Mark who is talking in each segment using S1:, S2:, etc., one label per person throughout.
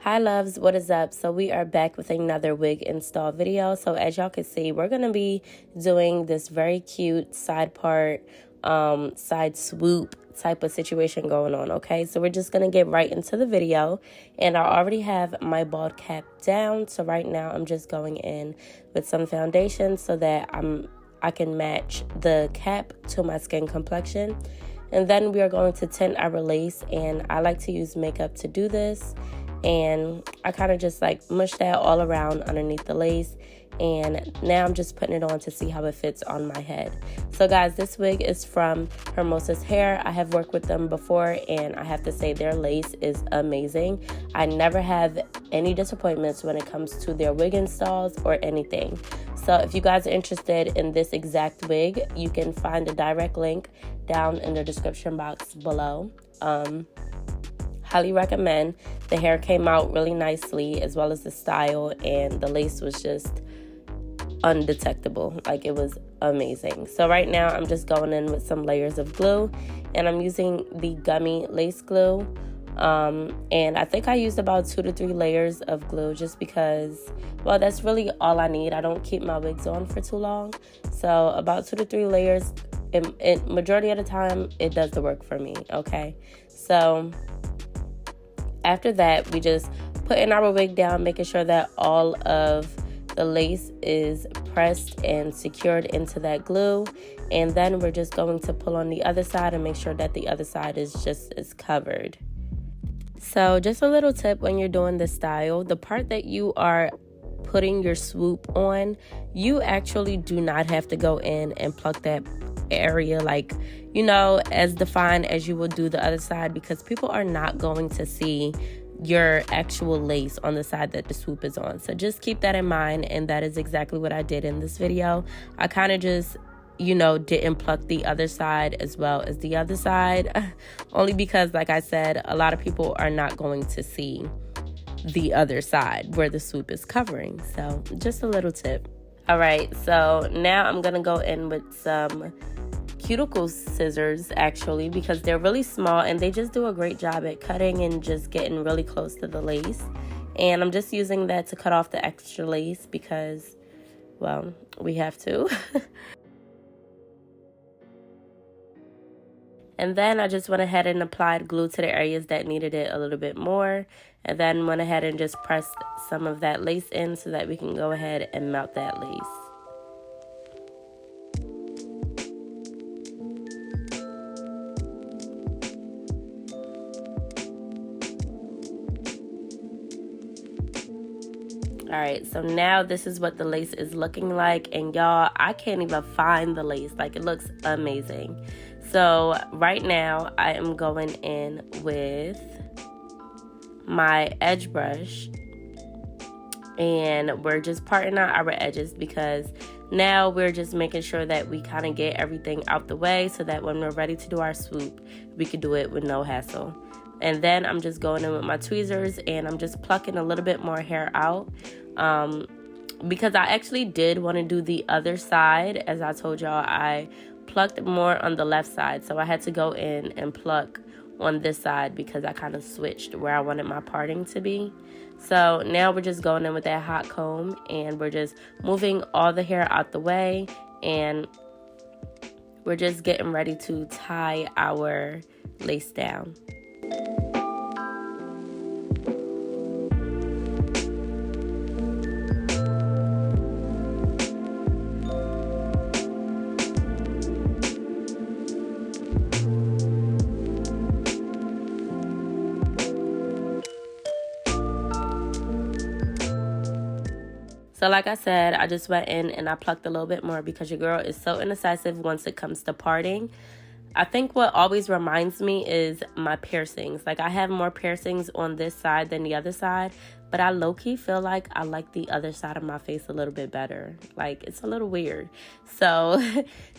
S1: Hi loves, what is up? So we are back with another wig install video. So as y'all can see, we're going to be doing this very cute side part, side swoop type of situation going on, okay? So we're just going to get right into the video, and I already have my bald cap down. So right now I'm just going in with some foundation so that I can match the cap to my skin complexion. And then we are going to tint our lace, and I like to use makeup to do this. And I kind of just like mush that all around underneath the lace, and now I'm just putting it on to see how it fits on my head. So guys, this wig is from Hermosahair. I have worked with them before, and I have to say their lace is amazing. I never have any disappointments when it comes to their wig installs or anything. So if you guys are interested in this exact wig, you can find a direct link down in the description box below. Highly recommend. The hair came out really nicely, as well as the style, and the lace was just undetectable. Like, it was amazing. So right now I'm just going in with some layers of glue, and I'm using the gummy lace glue. And I think I used about 2 to 3 layers of glue just because, well, that's really all I need. I don't keep my wigs on for too long. So about 2 to 3 layers, and majority of the time, it does the work for me, okay? So after that, we just putting our wig down, making sure that all of the lace is pressed and secured into that glue. And then we're just going to pull on the other side and make sure that the other side is covered. So just a little tip when you're doing this style, the part that you are putting your swoop on, you actually do not have to go in and pluck that area, like, you know, as defined as you will do the other side, because people are not going to see your actual lace on the side that the swoop is on. So just keep that in mind, and that is exactly what I did in this video. I kind of just, you know, didn't pluck the other side as well as the other side, only because, like I said, a lot of people are not going to see the other side where the swoop is covering. So just a little tip. All right, so now I'm gonna go in with some cuticle scissors, actually, because they're really small and they just do a great job at cutting and just getting really close to the lace. And I'm just using that to cut off the extra lace because, well, we have to. And then I just went ahead and applied glue to the areas that needed it a little bit more, and then went ahead and just pressed some of that lace in so that we can go ahead and melt that lace. All right, so now this is what the lace is looking like, and y'all, I can't even find the lace. Like, it looks amazing. So right now I am going in with my edge brush, and we're just parting out our edges because now we're just making sure that we kind of get everything out the way so that when we're ready to do our swoop, we can do it with no hassle. And then I'm just going in with my tweezers, and I'm just plucking a little bit more hair out, because I actually did want to do the other side. As I told y'all, I plucked more on the left side, so I had to go in and pluck on this side because I kind of switched where I wanted my parting to be. So now we're just going in with that hot comb, and we're just moving all the hair out the way, and we're just getting ready to tie our lace down. So like I said, I just went in and I plucked a little bit more because your girl is so indecisive once it comes to parting. I think what always reminds me is my piercings. Like, I have more piercings on this side than the other side, but I low-key feel like I like the other side of my face a little bit better. Like, it's a little weird. So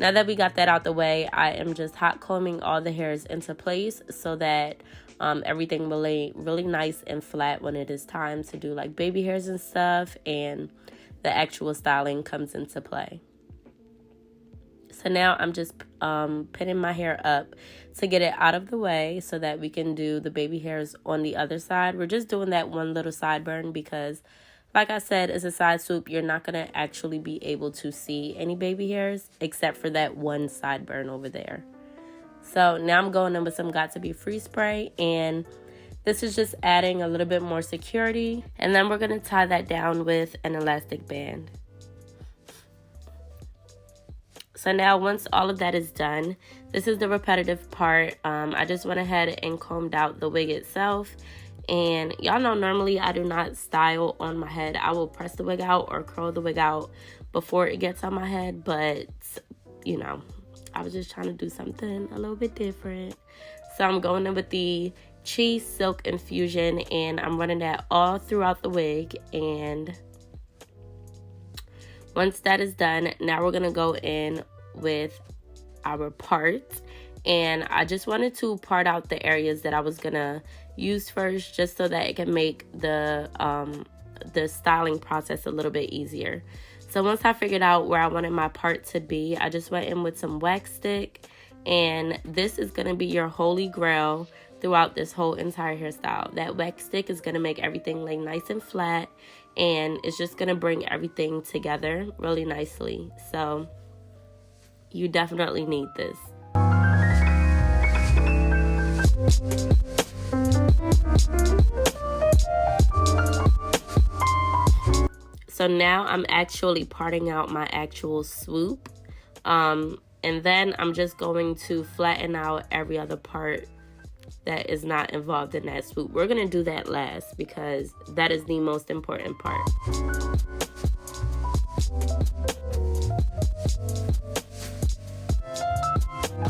S1: now that we got that out the way, I am just hot combing all the hairs into place so that everything will lay really nice and flat when it is time to do like baby hairs and stuff, and the actual styling comes into play. So now I'm just pinning my hair up to get it out of the way so that we can do the baby hairs on the other side. We're just doing that one little sideburn because, like I said, it's a side swoop. You're not going to actually be able to see any baby hairs except for that one sideburn over there. So now I'm going in with some Got To Be Free spray, and this is just adding a little bit more security. And then we're going to tie that down with an elastic band. So now once all of that is done, this is the repetitive part. I just went ahead and combed out the wig itself. And y'all know normally I do not style on my head. I will press the wig out or curl the wig out before it gets on my head. But, you know, I was just trying to do something a little bit different. So I'm going in with the Cheese Silk Infusion, and I'm running that all throughout the wig. And once that is done, now we're going to go in with our parts. And I just wanted to part out the areas that I was going to use first, just so that it can make the styling process a little bit easier. So once I figured out where I wanted my part to be, I just went in with some wax stick. And this is going to be your holy grail throughout this whole entire hairstyle. That wax stick is going to make everything lay nice and flat, and it's just going to bring everything together really nicely. So you definitely need this. So now I'm actually parting out my actual swoop. And then I'm just going to flatten out every other part that is not involved in that swoop. We're going to do that last because that is the most important part.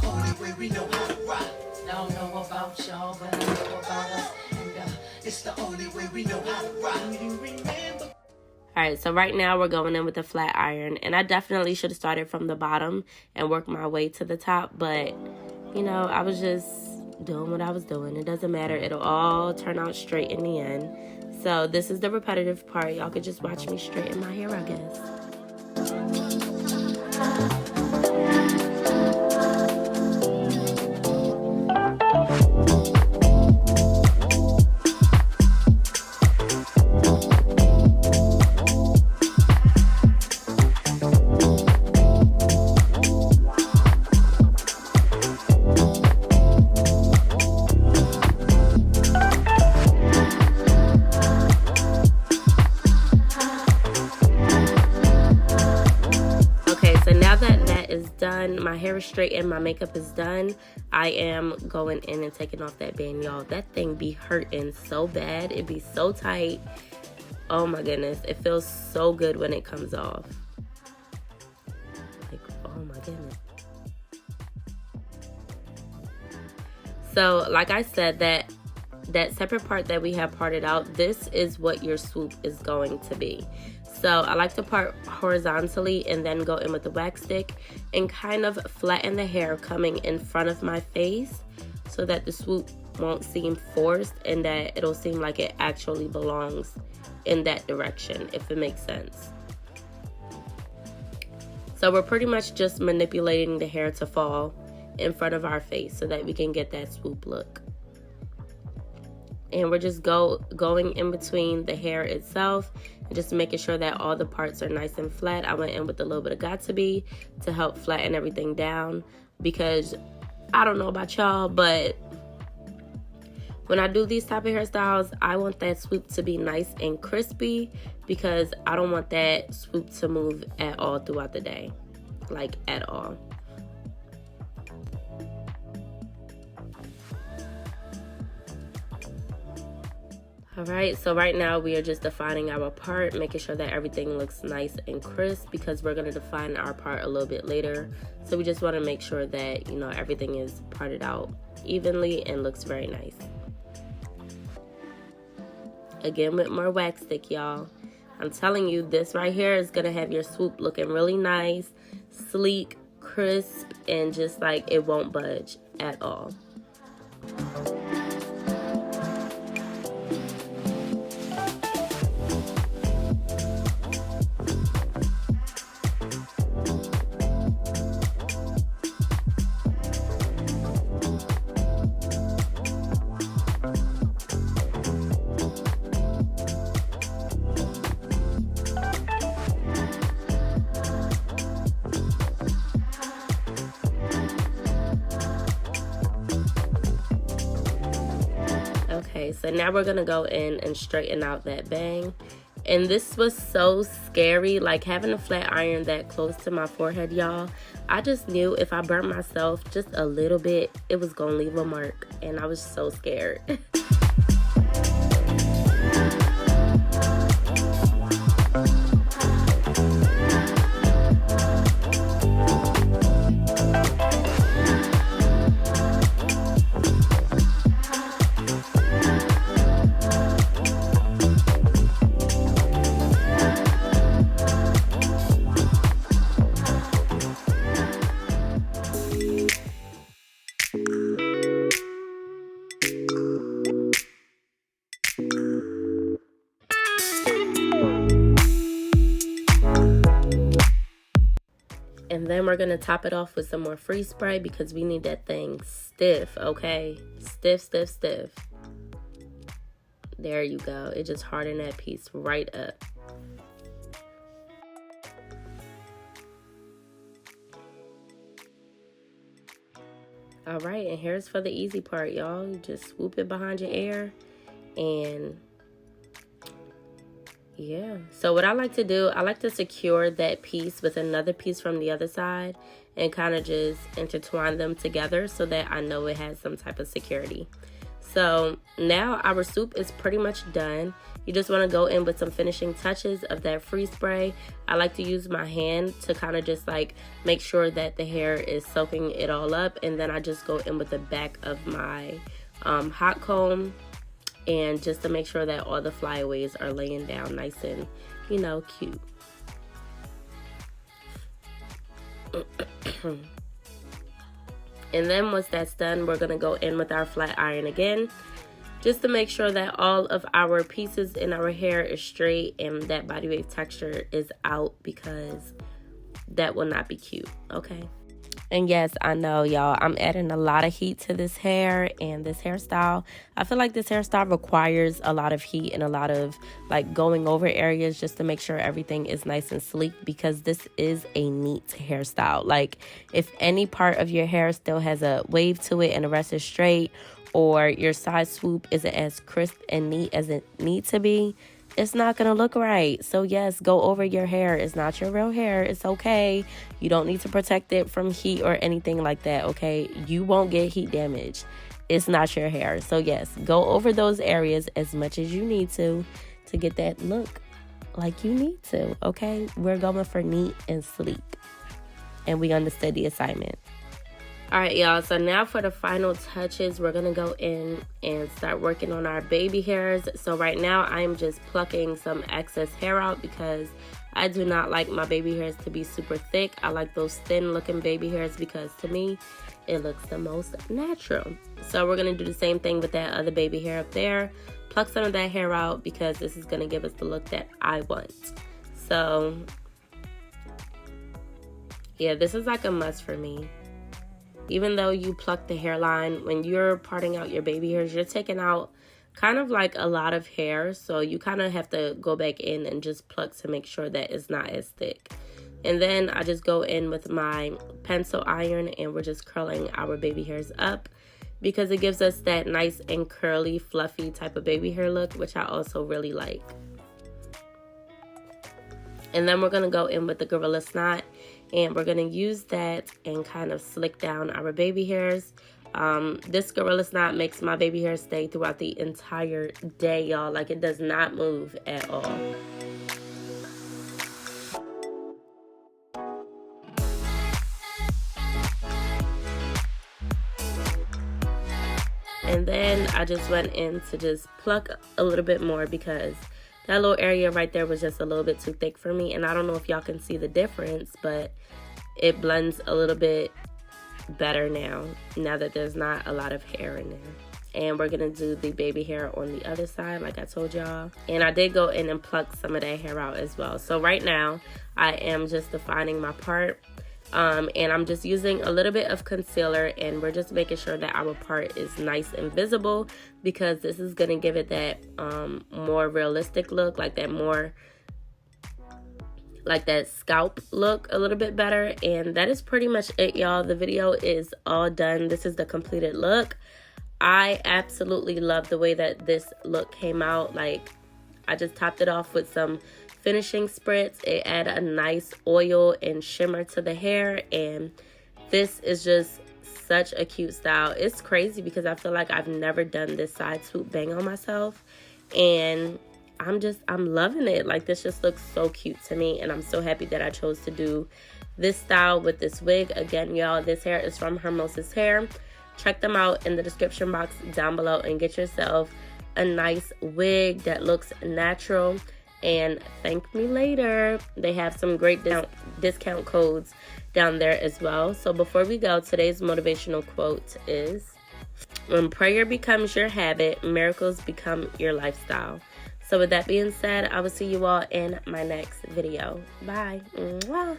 S2: Only way we know how to rock. I don't know about y'all, but I know about us. And it's the only way we know how to rock. You remember?
S1: Alright, so right now we're going in with a flat iron, and I definitely should have started from the bottom and worked my way to the top, but you know, I was just doing what I was doing. It doesn't matter, it'll all turn out straight in the end. So this is the repetitive part. Y'all could just watch me straighten my hair, I guess. Done, my hair is straightened, my makeup is done. I am going in and taking off that band, y'all. That thing be hurting so bad. It be so tight. Oh my goodness, it feels so good when it comes off. Like, oh my goodness. So like I said, that separate part that we have parted out, this is what your swoop is going to be. So I like to part horizontally and then go in with the wax stick and kind of flatten the hair coming in front of my face so that the swoop won't seem forced and that it'll seem like it actually belongs in that direction, if it makes sense. So we're pretty much just manipulating the hair to fall in front of our face so that we can get that swoop look. And we're just going in between the hair itself and just making sure that all the parts are nice and flat. I went in with a little bit of Got To Be to help flatten everything down, because I don't know about y'all, but when I do these type of hairstyles, I want that swoop to be nice and crispy, because I don't want that swoop to move at all throughout the day, like at all. Alright, so right now we are just defining our part, making sure that everything looks nice and crisp, because we're going to define our part a little bit later. So we just want to make sure that, you know, everything is parted out evenly and looks very nice. Again, with more wax stick, y'all. I'm telling you, this right here is going to have your swoop looking really nice, sleek, crisp, and just like it won't budge at all. so now we're gonna go in and straighten out that bang. And this was so scary, like having a flat iron that close to my forehead, y'all. I just knew if I burnt myself just a little bit, it was gonna leave a mark, and I was so scared. And then we're going to top it off with some more freeze spray because we need that thing stiff, okay? Stiff, stiff, stiff. There you go. It just hardened that piece right up. All right, and here's for the easy part, y'all. You just swoop it behind your ear and yeah, so what I like to do, I like to secure that piece with another piece from the other side and kind of just intertwine them together so that I know it has some type of security. So now our soup is pretty much done. You just want to go in with some finishing touches of that freeze spray. I like to use my hand to kind of just like make sure that the hair is soaking it all up, and then I just go in with the back of my hot comb, and just to make sure that all the flyaways are laying down nice and, you know, cute. And then once that's done, we're going to go in with our flat iron again, just to make sure that all of our pieces in our hair is straight and that body wave texture is out, because that will not be cute, okay? And yes, I know, y'all, I'm adding a lot of heat to this hair and this hairstyle. I feel like this hairstyle requires a lot of heat and a lot of like going over areas just to make sure everything is nice and sleek, because this is a neat hairstyle. Like if any part of your hair still has a wave to it and the rest is straight, or your side swoop isn't as crisp and neat as it needs to be, it's not gonna look right. So yes, go over your hair. It's not your real hair. It's okay. You don't need to protect it from heat or anything like that, okay? You won't get heat damage. It's not your hair. So yes, go over those areas as much as you need to get that look like you need to, okay? We're going for neat and sleek, and we understood the assignment. All right, y'all, so now for the final touches, we're gonna go in and start working on our baby hairs. So right now I'm just plucking some excess hair out because I do not like my baby hairs to be super thick. I like those thin looking baby hairs because to me it looks the most natural. So we're gonna do the same thing with that other baby hair up there. Pluck some of that hair out because this is gonna give us the look that I want. So yeah, this is like a must for me. Even though you pluck the hairline, when you're parting out your baby hairs, you're taking out kind of like a lot of hair. So you kind of have to go back in and just pluck to make sure that it's not as thick. And then I just go in with my pencil iron and we're just curling our baby hairs up because it gives us that nice and curly, fluffy type of baby hair look, which I also really like. And then we're going to go in with the Gorilla Snot, and we're going to use that and kind of slick down our baby hairs. This Gorilla Snot makes my baby hair stay throughout the entire day, y'all. Like, it does not move at all. And then I just went in to just pluck a little bit more because that little area right there was just a little bit too thick for me. And I don't know if y'all can see the difference, but it blends a little bit better now that there's not a lot of hair in there. And we're going to do the baby hair on the other side like I told y'all. And I did go in and pluck some of that hair out as well. So right now I am just defining my part. And I'm just using a little bit of concealer, and we're just making sure that our part is nice and visible because this is going to give it that more realistic look, like that more like that scalp look a little bit better. And that is pretty much it, y'all. The video is all done. This is the completed look. I absolutely love the way that this look came out. Like, I just topped it off with some finishing spritz. It added a nice oil and shimmer to the hair, and this is just such a cute style. It's crazy because I feel like I've never done this side swoop bang on myself, and I'm loving it. Like, this just looks so cute to me, and I'm so happy that I chose to do this style with this wig. Again, y'all, this hair is from Hermosahair. Check them out in the description box down below and get yourself a nice wig that looks natural, and thank me later. They have some great discount codes down there as well. So before we go, today's motivational quote is, when prayer becomes your habit, miracles become your lifestyle. So with that being said, I will see you all in my next video. Bye. Mwah.